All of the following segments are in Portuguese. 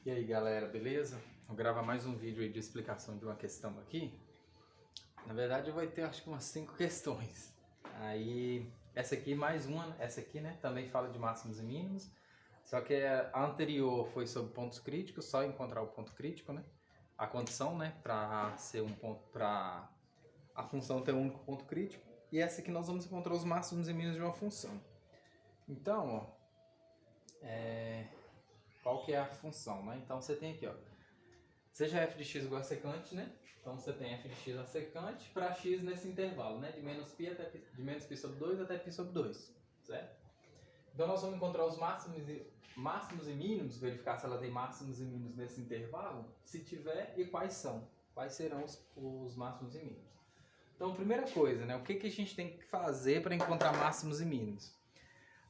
E aí galera, beleza? Vou gravar mais um vídeo aí de explicação de uma questão aqui. Na verdade vai ter acho que umas 5 questões. Aí essa aqui mais uma, essa aqui né, também fala de máximos e mínimos. Só que a anterior foi sobre pontos críticos, só encontrar o ponto crítico, né? A condição, né, para ser um ponto, para a função ter um único ponto crítico. E essa aqui nós vamos encontrar os máximos e mínimos de uma função. Então, ó, qual que é a função, né? Então você tem aqui, ó, seja f de x igual a secante, né? Então você tem f de x a secante para x nesse intervalo, né? De menos π sobre 2 até π sobre 2, certo? Então nós vamos encontrar os máximos e mínimos, verificar se ela tem máximos e mínimos nesse intervalo, se tiver e quais são, quais serão os máximos e mínimos. Então, primeira coisa, né? O que a gente tem que fazer para encontrar máximos e mínimos?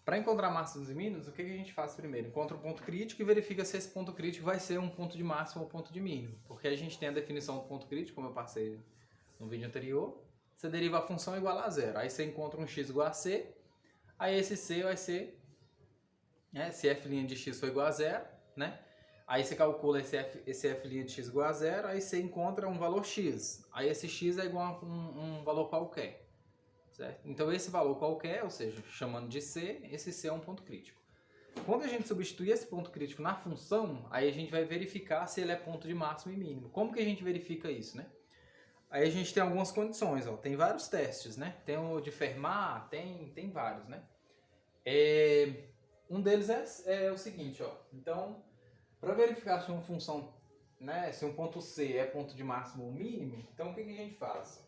Para encontrar máximos e mínimos, o que a gente faz primeiro? Encontra o ponto crítico e verifica se esse ponto crítico vai ser um ponto de máximo ou ponto de mínimo. Porque a gente tem a definição do ponto crítico, como eu passei no vídeo anterior. Você deriva a função igual a zero. Aí você encontra um x igual a c. Aí esse c vai ser, né, se f' de x for igual a zero, né? Aí você calcula esse f' de x igual a zero, aí você encontra um valor x. Aí esse x é igual a um valor qualquer. Certo? Então esse valor qualquer, ou seja, chamando de C, esse C é um ponto crítico. Quando a gente substituir esse ponto crítico na função, aí a gente vai verificar se ele é ponto de máximo e mínimo. Como que a gente verifica isso, né? Aí a gente tem algumas condições, ó. Tem vários testes, né? Tem o de Fermat, tem vários, né? Um deles é o seguinte, ó. Então, para verificar se uma função, né, se um ponto C é ponto de máximo ou mínimo, então o que a gente faz?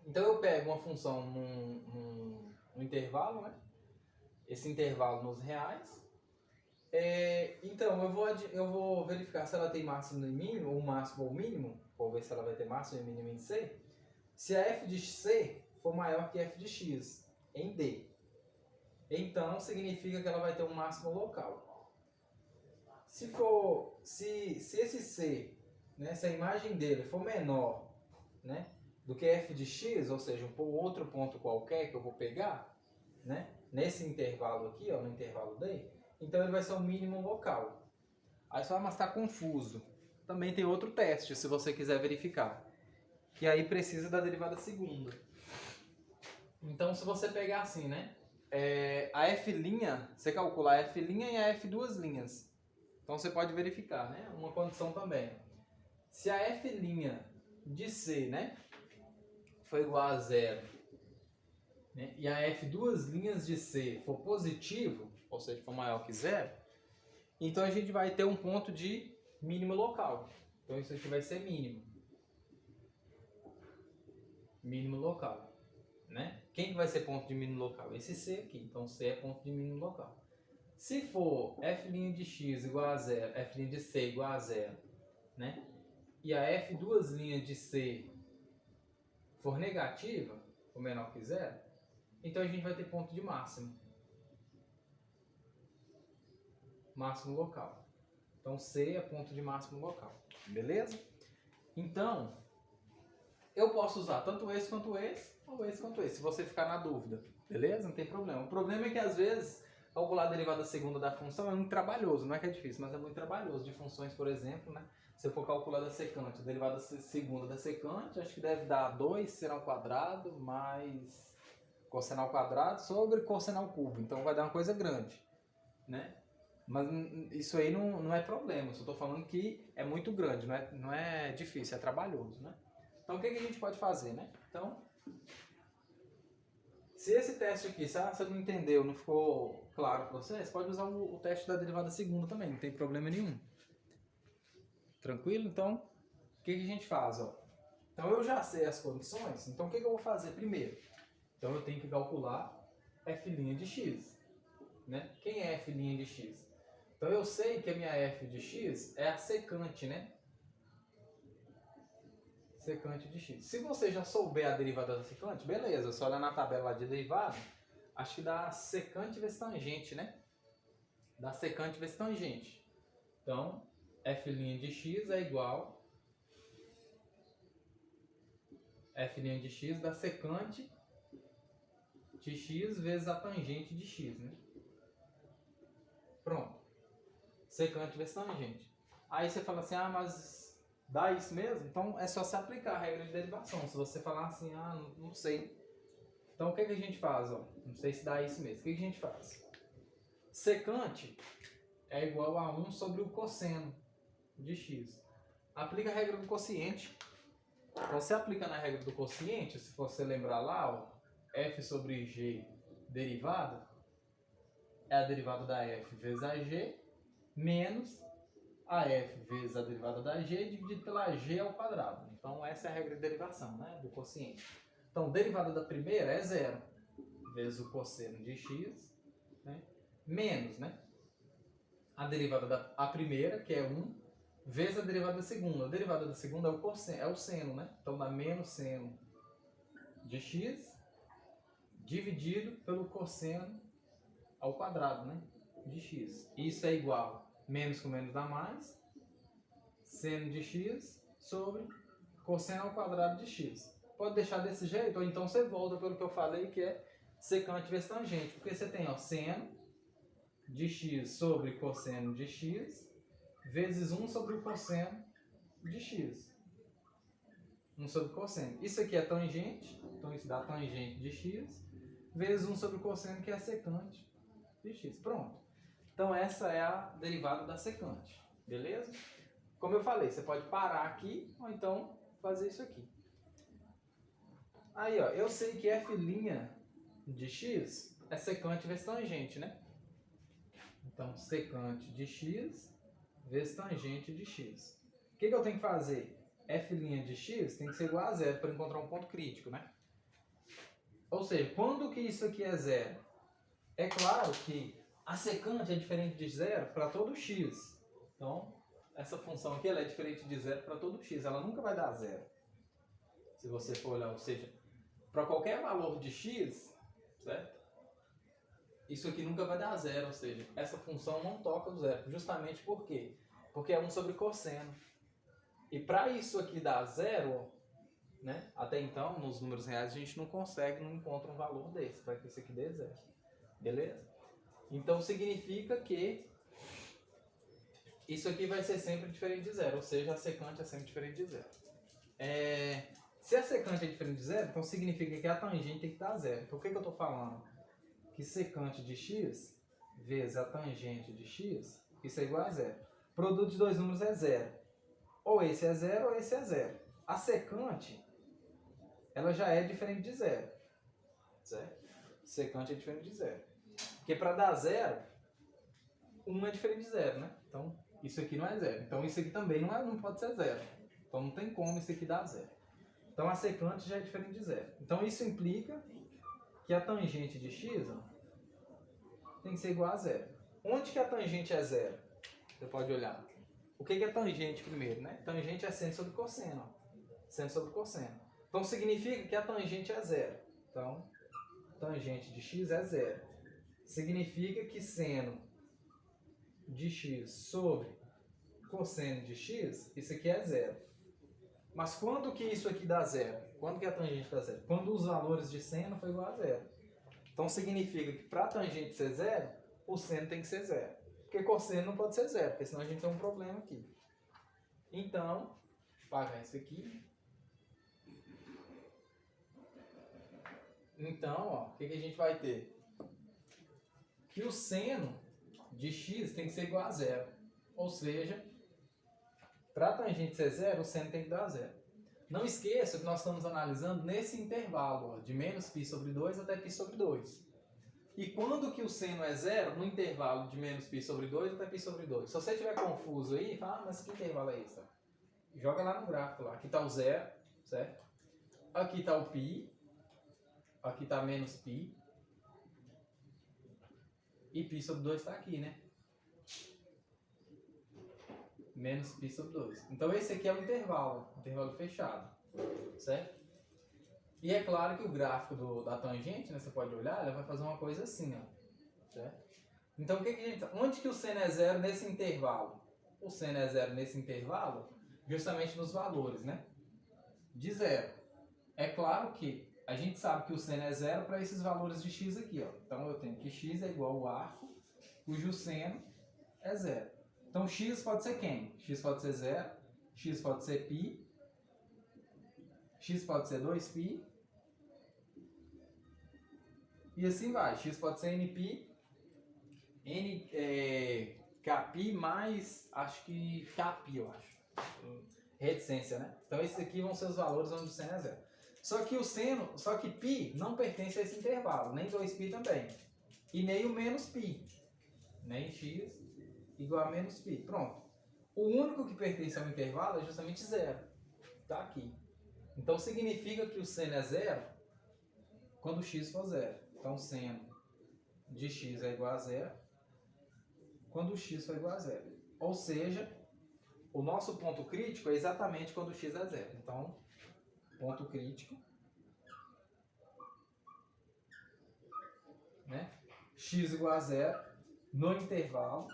Então eu pego uma função num intervalo, né? Esse intervalo nos reais. Então eu vou verificar se ela tem máximo e mínimo, ou máximo ou mínimo, vou ver se ela vai ter máximo e mínimo em C. Se a f de C for maior que f de x em D, então significa que ela vai ter um máximo local. Se esse C, né, se a imagem dele for menor, né, do que f de x, ou seja, um outro ponto qualquer que eu vou pegar, né, nesse intervalo aqui, ó, no intervalo D, então ele vai ser o mínimo local. Aí você vai, mas está confuso. Também tem outro teste, se você quiser verificar, que aí precisa da derivada segunda. Então, se você pegar assim, né, a f', você calcula a f' e a f duas linhas. Então você pode verificar, né, uma condição também. Se a f' de C, né, for igual a zero, né, e a f duas linhas de C for positivo, ou seja, for maior que zero, então a gente vai ter um ponto de mínimo local. Então isso aqui vai ser mínimo. Mínimo local, né? Quem que vai ser ponto de mínimo local? Esse C aqui. Então C é ponto de mínimo local. Se for f' de x igual a zero, f' de C igual a zero, né? E a f duas linhas de C for negativa, ou menor que zero, então a gente vai ter ponto de máximo. Máximo local. Então C é ponto de máximo local. Beleza? Então, eu posso usar tanto esse quanto esse, ou esse quanto esse, se você ficar na dúvida. Beleza? Não tem problema. O problema é que às vezes calcular a derivada segunda da função é muito trabalhoso. Não é que é difícil, mas é muito trabalhoso. De funções, por exemplo, né? Se eu for calcular da secante, a derivada segunda da secante, acho que deve dar 2 seno ao quadrado mais cosseno ao quadrado sobre cosseno ao cubo. Então vai dar uma coisa grande, né? Mas isso aí não é problema. Só estou falando que é muito grande, não é difícil, é trabalhoso, né? Então o que a gente pode fazer, né? Então, se esse teste aqui, se você não entendeu, não ficou claro para você, você pode usar o teste da derivada segunda também, não tem problema nenhum. Tranquilo? Então, o que a gente faz? Ó? Então eu já sei as condições, então o que eu vou fazer primeiro? Então eu tenho que calcular f' de x. Né? Quem é f' de x? Então eu sei que a minha f de x é a secante, né? Secante de x. Se você já souber a derivada da secante, beleza. Você olha na tabela lá de derivada, acho que dá secante vezes tangente, né? Dá secante vezes tangente. Então, f' de x é igual f' de x dá secante de x vezes a tangente de x, né? Pronto. Secante vezes tangente. Aí você fala assim, ah, mas dá isso mesmo? Então é só você aplicar a regra de derivação. Se você falar assim, ah, não sei. Então o que, que a gente faz? Ó? Não sei se dá isso mesmo. O que, que a gente faz? Secante é igual a 1 sobre o cosseno de x. Aplica a regra do quociente. Então você aplica na regra do quociente, se você lembrar lá, ó, f sobre g derivada é a derivada da f vezes a g menos a f vezes a derivada da g dividido pela g ao quadrado. Então essa é a regra de derivação, né, do quociente. Então derivada da primeira é 0 vezes o cosseno de x, né, menos, né, a derivada da primeira, que é 1, vezes a derivada da segunda. A derivada da segunda é o seno, né? Então dá menos seno de x dividido pelo cosseno ao quadrado, né, de x. Isso é igual, menos com menos dá mais, seno de x sobre cosseno ao quadrado de x. Pode deixar desse jeito, ou então você volta pelo que eu falei, que é secante vezes tangente. Porque você tem, ó, seno de x sobre cosseno de x vezes 1 sobre o cosseno de x. 1 sobre o cosseno. Isso aqui é tangente, então isso dá tangente de x, vezes 1 sobre o cosseno, que é secante de x. Pronto. Então essa é a derivada da secante. Beleza? Como eu falei, você pode parar aqui, ou então fazer isso aqui. Aí, ó, eu sei que f' de x é secante vezes tangente, né? Então, secante de x vezes tangente de x. O que eu tenho que fazer? F' de x tem que ser igual a zero para encontrar um ponto crítico, né? Ou seja, quando que isso aqui é zero? É claro que a secante é diferente de zero para todo x. Então, essa função aqui ela é diferente de zero para todo x. Ela nunca vai dar zero. Se você for olhar, ou seja, para qualquer valor de x, certo? Isso aqui nunca vai dar zero, ou seja, essa função não toca o zero. Justamente por quê? Porque é 1 sobre cosseno. E para isso aqui dar zero, né? Até então, nos números reais, a gente não consegue, não encontra um valor desse, para que isso aqui dê zero. Beleza? Então significa que isso aqui vai ser sempre diferente de zero, ou seja, a secante é sempre diferente de zero. Se a secante é diferente de zero, então significa que a tangente tem que estar zero. Então o que eu estou falando? Que secante de x vezes a tangente de x, isso é igual a zero. Produto de dois números é zero. Ou esse é zero ou esse é zero. A secante, ela já é diferente de zero. Certo? Secante é diferente de zero. Porque para dar zero, 1 é diferente de zero, né? Então, isso aqui não é zero. Então, isso aqui também não pode ser zero. Então, não tem como isso aqui dar zero. Então, a secante já é diferente de zero. Então, isso implica que a tangente de x, ó, tem que ser igual a zero. Onde que a tangente é zero? Você pode olhar. O que é tangente primeiro, né? Tangente é seno sobre cosseno. Ó. Seno sobre cosseno. Então, significa que a tangente é zero. Então, tangente de x é zero. Significa que seno de x sobre cosseno de x, isso aqui é zero. Mas quando que isso aqui dá zero? Quando que a tangente dá zero? Quando os valores de seno for igual a zero. Então significa que para a tangente ser zero, o seno tem que ser zero. Porque cosseno não pode ser zero, porque senão a gente tem um problema aqui. Então, apagar isso aqui. Então, ó, o que a gente vai ter? Que o seno de x tem que ser igual a zero. Ou seja, para a tangente ser zero, o seno tem que dar zero. Não esqueça que nós estamos analisando nesse intervalo, ó, de menos π sobre 2 até π sobre 2. E quando que o seno é zero? No intervalo de menos π sobre 2 até π sobre 2. Se você estiver confuso aí, fala, mas que intervalo é esse? Joga lá no gráfico. Lá. Aqui está o zero, certo? Aqui está o π. Aqui está menos π. E π sobre 2 está aqui, né? Menos π sobre 2. Então esse aqui é o intervalo fechado, certo? E é claro que o gráfico da tangente, né, você pode olhar, ela vai fazer uma coisa assim, ó, certo? Então o que a gente, onde que o seno é zero nesse intervalo? O seno é zero nesse intervalo justamente nos valores, né? De zero. É claro que a gente sabe que o seno é zero para esses valores de x aqui, ó. Então eu tenho que x é igual ao arco cujo seno é zero. Então x pode ser quem? X pode ser 0, x pode ser π, x pode ser 2π, e assim vai. X pode ser nπ, kπ mais, acho que kπ, eu acho. Reticência, né? Então esses aqui vão ser os valores onde o seno é 0. Só que π não pertence a esse intervalo, nem 2π também. E nem o menos π. Nem x igual a menos π. Pronto. O único que pertence ao intervalo é justamente 0. Está aqui. Então significa que o seno é 0 quando x for 0. Então seno de x é igual a 0 quando x for igual a 0. Ou seja, o nosso ponto crítico é exatamente quando x é 0. Então, ponto crítico, né? X igual a 0 no intervalo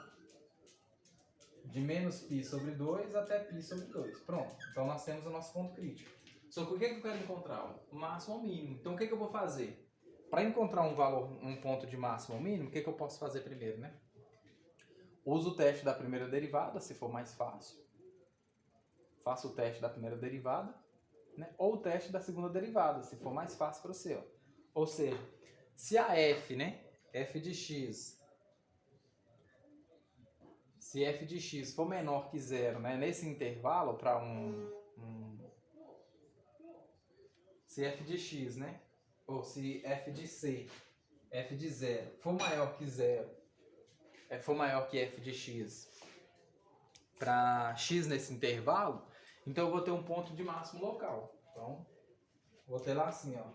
de menos π sobre 2 até π sobre 2. Pronto. Então nós temos o nosso ponto crítico. Só que o que eu quero encontrar? O máximo ou mínimo. Então o que eu vou fazer? Para encontrar um ponto de máximo ou mínimo, o que eu posso fazer primeiro, né? Uso o teste da primeira derivada, se for mais fácil. Faço o teste da primeira derivada, né? Ou o teste da segunda derivada, se for mais fácil para você. Ó. Ou seja, se a f, né? F de x, se f de x for menor que 0, né? Nesse intervalo, para se f de x, né? Ou se f de c, f de 0, for maior que 0, for maior que f de x para x nesse intervalo, então eu vou ter um ponto de máximo local. Então, vou ter lá assim, ó.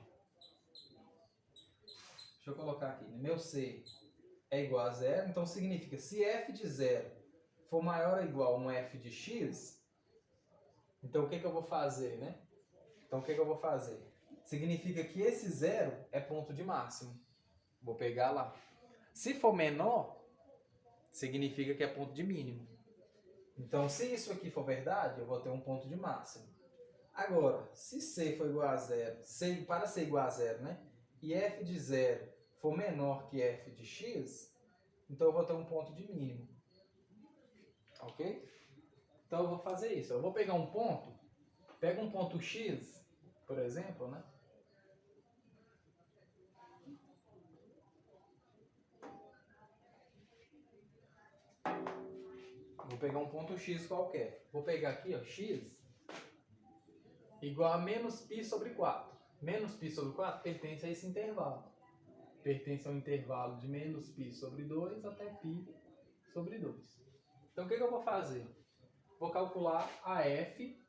Deixa eu colocar aqui, né? Meu c é igual a 0, então significa se f de 0 for maior ou igual a um f de x, então o que eu vou fazer, né? Então o que eu vou fazer? Significa que esse 0 é ponto de máximo. Vou pegar lá. Se for menor, significa que é ponto de mínimo. Então, se isso aqui for verdade, eu vou ter um ponto de máximo. Agora, se c for igual a 0, para c igual a 0, né? E f de 0 for menor que f de x, então eu vou ter um ponto de mínimo. Ok? Então eu vou fazer isso. Eu vou pegar um ponto, pego um ponto x, por exemplo, né? Vou pegar um ponto x qualquer. Vou pegar aqui, ó, x igual a menos π sobre 4. Menos π sobre 4 pertence a esse intervalo. Pertence ao intervalo de menos π sobre 2 até π sobre 2. Então o que eu vou fazer? Vou calcular a f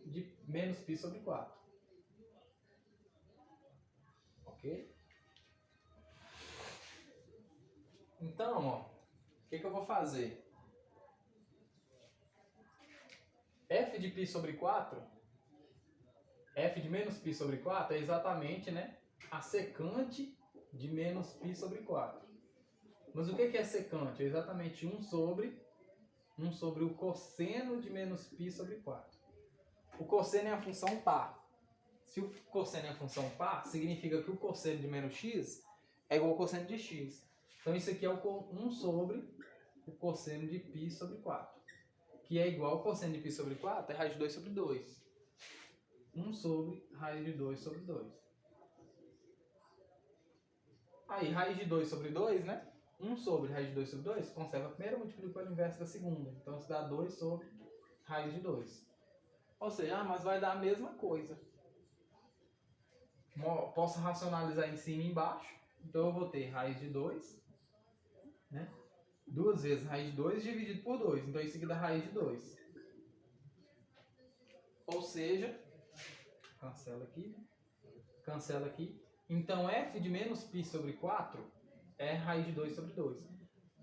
de menos π sobre 4. Ok? Então, ó, o que eu vou fazer? F de π sobre 4, f de menos π sobre 4 é exatamente, né, a secante de menos π sobre 4. Mas o que é secante? É exatamente 1 sobre o cosseno de menos π sobre 4. O cosseno é a função par. Se o cosseno é a função par, significa que o cosseno de menos x é igual ao cosseno de x. Então isso aqui é 1 sobre o cosseno de π sobre 4. Que é igual ao cosseno de π sobre 4, é raiz de 2 sobre 2. 1 sobre raiz de 2 sobre 2. Aí, raiz de 2 sobre 2, né? 1 sobre raiz de 2 sobre 2, conserva a primeira, multiplica pelo inverso da segunda. Então, isso dá 2 sobre raiz de 2. Ou seja, mas vai dar a mesma coisa. Posso racionalizar em cima e embaixo. Então, eu vou ter raiz de 2, né? 2 vezes raiz de 2 dividido por 2. Então, isso aqui dá raiz de 2. Ou seja, cancela aqui. Cancela aqui. Então, f de menos π sobre 4 é raiz de 2 sobre 2.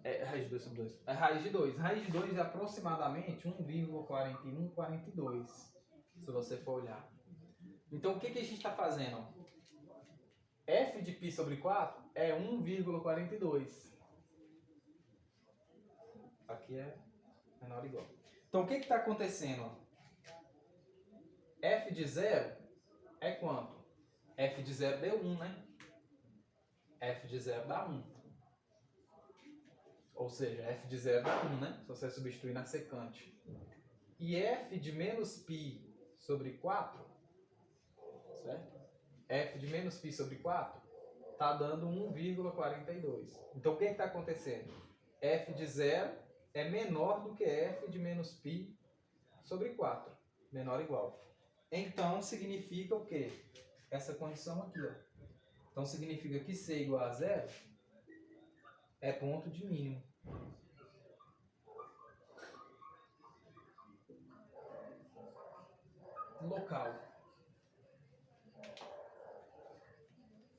É raiz de 2 sobre 2. É raiz de 2. Raiz de 2 é aproximadamente 1,4142, se você for olhar. Então, o que a gente está fazendo? F de π sobre 4 é 1,42. Aqui é menor ou igual. Então, o que está acontecendo? F de 0 é quanto? F de 0 deu 1, né? F de 0 dá 1. ou seja, f de 0 dá 1, né? Se você substituir na secante. E f de menos π sobre 4, certo? F de menos π sobre 4 está dando 1,42. Então, o que está acontecendo? F de 0 é menor do que f de menos π sobre 4. Menor ou igual. Então, significa o quê? Essa condição aqui, ó. Então, significa que C igual a 0 é ponto de mínimo. Local.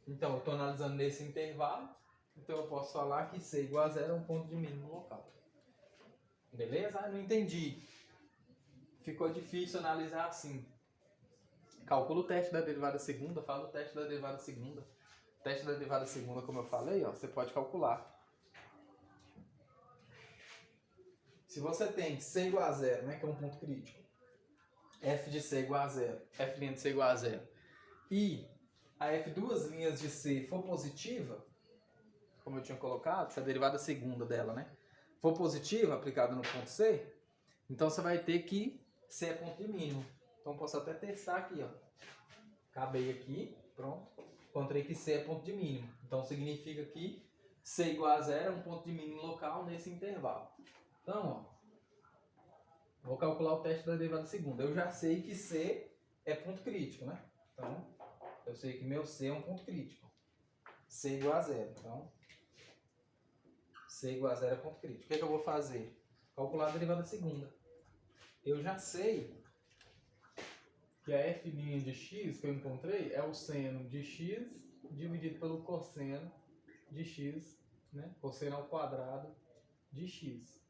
Então, eu estou analisando nesse intervalo. Então, eu posso falar que C igual a 0 é um ponto de mínimo local. Beleza? Ah, não entendi. Ficou difícil analisar assim. Calcula o teste da derivada segunda. Fala o teste da derivada segunda. O teste da derivada segunda, como eu falei, ó, você pode calcular. Se você tem C igual a 0, né, que é um ponto crítico, f de C igual a 0, f' de C igual a 0, e a f duas linhas de C for positiva, como eu tinha colocado, se a derivada segunda dela, né, for positiva, aplicada no ponto C, então você vai ter que C é ponto de mínimo. Então posso até testar aqui, ó. Acabei aqui, pronto. Encontrei que C é ponto de mínimo. Então significa que C igual a 0 é um ponto de mínimo local nesse intervalo. Então, ó, vou calcular o teste da derivada segunda. Eu já sei que C é ponto crítico, né? Então, eu sei que meu C é um ponto crítico. C igual a 0. Então, C igual a 0 é ponto crítico. O que é que eu vou fazer? Calcular a derivada segunda. Eu já sei que a f' de x que eu encontrei é o seno de x dividido pelo cosseno de x, né? Cosseno ao quadrado de x.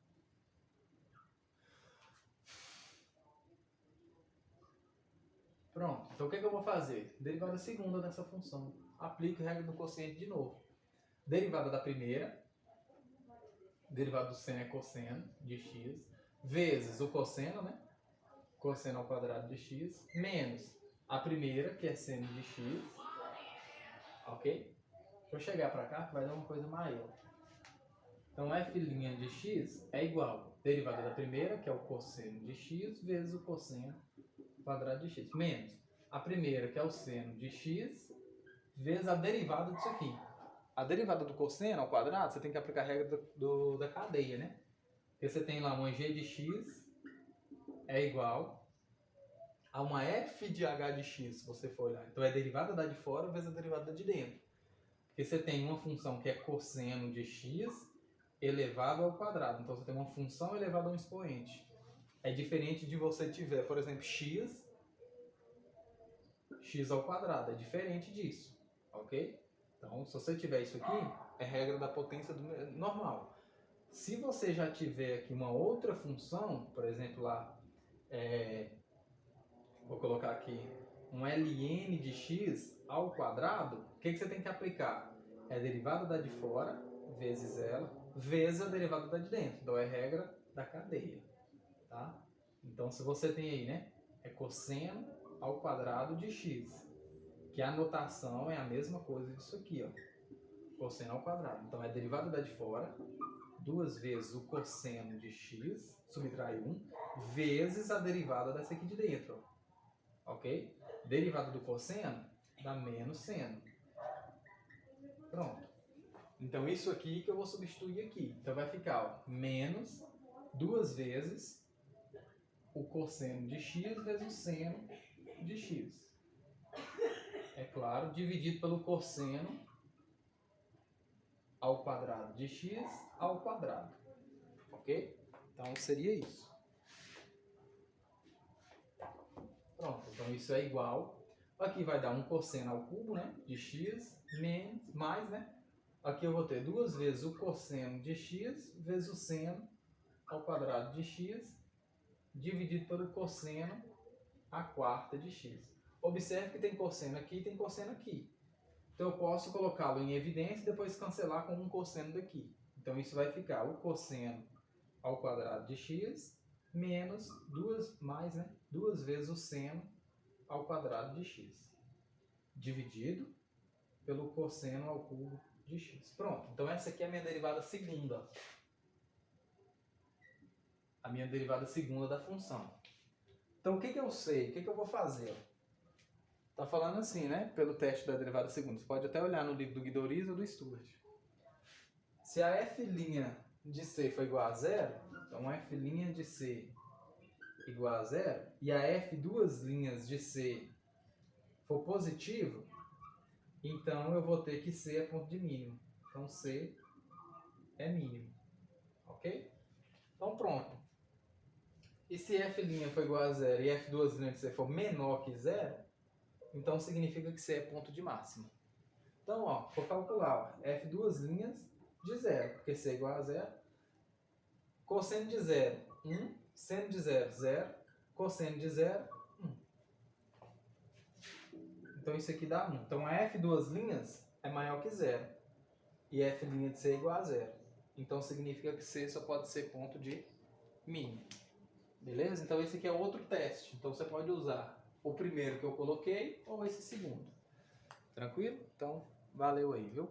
Pronto. Então o que é que eu vou fazer? Derivada segunda dessa função. Aplico a regra do quociente de novo. Derivada da primeira, derivada do seno é cosseno de x, vezes o cosseno, né? Cosseno ao quadrado de x, menos a primeira, que é seno de x, ok? Deixa eu chegar para cá que vai dar uma coisa maior. Então, f' de x é igual a derivada da primeira, que é o cosseno de x, vezes o cosseno quadrado de x, menos a primeira, que é o seno de x, vezes a derivada disso aqui. A derivada do cosseno ao quadrado, você tem que aplicar a regra da cadeia, né? Porque você tem lá uma g de x é igual a uma f de h de x, se você for olhar. Então, é a derivada da de fora vezes a derivada da de dentro. Porque você tem uma função que é cosseno de x elevado ao quadrado. Então, você tem uma função elevada a um expoente. É diferente de você tiver, por exemplo, x ao quadrado. É diferente disso, ok? Então, se você tiver isso aqui, é regra da potência normal. Se você já tiver aqui uma outra função, por exemplo, lá, vou colocar aqui um ln de x ao quadrado, o que você tem que aplicar? É a derivada da de fora, vezes ela, vezes a derivada da de dentro. Então, é regra da cadeia, tá? Então, se você tem aí, né, é cosseno ao quadrado de x, que a notação é a mesma coisa disso aqui, ó, cosseno ao quadrado. Então, é a derivada da de fora, duas vezes o cosseno de x, subtrai 1, vezes a derivada dessa aqui de dentro, ó, ok? Derivada do cosseno dá menos seno. Pronto. Então, isso aqui que eu vou substituir aqui. Então, vai ficar, ó, menos duas vezes o cosseno de x vezes o seno de x. É claro, dividido pelo cosseno ao quadrado de x ao quadrado. Ok? Então, seria isso. Pronto. Então, isso é igual. Aqui vai dar um cosseno ao cubo, né? De x menos, mais, né? Aqui eu vou ter duas vezes o cosseno de x vezes o seno ao quadrado de x dividido pelo cosseno à quarta de x. Observe que tem cosseno aqui e tem cosseno aqui. Então, eu posso colocá-lo em evidência e depois cancelar com um cosseno daqui. Então, isso vai ficar o cosseno ao quadrado de x menos duas vezes o seno ao quadrado de x, dividido pelo cosseno ao cubo de x. Pronto. Então, essa aqui é a minha derivada segunda. a minha derivada segunda da função. Então, o que eu sei? O que eu vou fazer? Tá falando assim, né? Pelo teste da derivada segunda. Você pode até olhar no livro do Guidoriz ou do Stuart. Se a f' de c for igual a zero, então f' de c igual a zero, e a f duas linhas de c for positivo, então eu vou ter que c é ponto de mínimo. Então c é mínimo. Ok? Então pronto. E se f' for igual a zero e f duas linhas de c for menor que zero, então significa que c é ponto de máxima. Então, ó, vou calcular, ó, f duas linhas de zero, porque c é igual a zero. Cosseno de zero, 1. Seno de zero, 0. Cosseno de zero, 1. Então isso aqui dá 1. Então a f duas linhas é maior que zero. E f' de c é igual a zero. Então significa que c só pode ser ponto de mínimo. Beleza? Então esse aqui é outro teste. Então você pode usar o primeiro que eu coloquei ou esse segundo. Tranquilo? Então valeu aí, viu?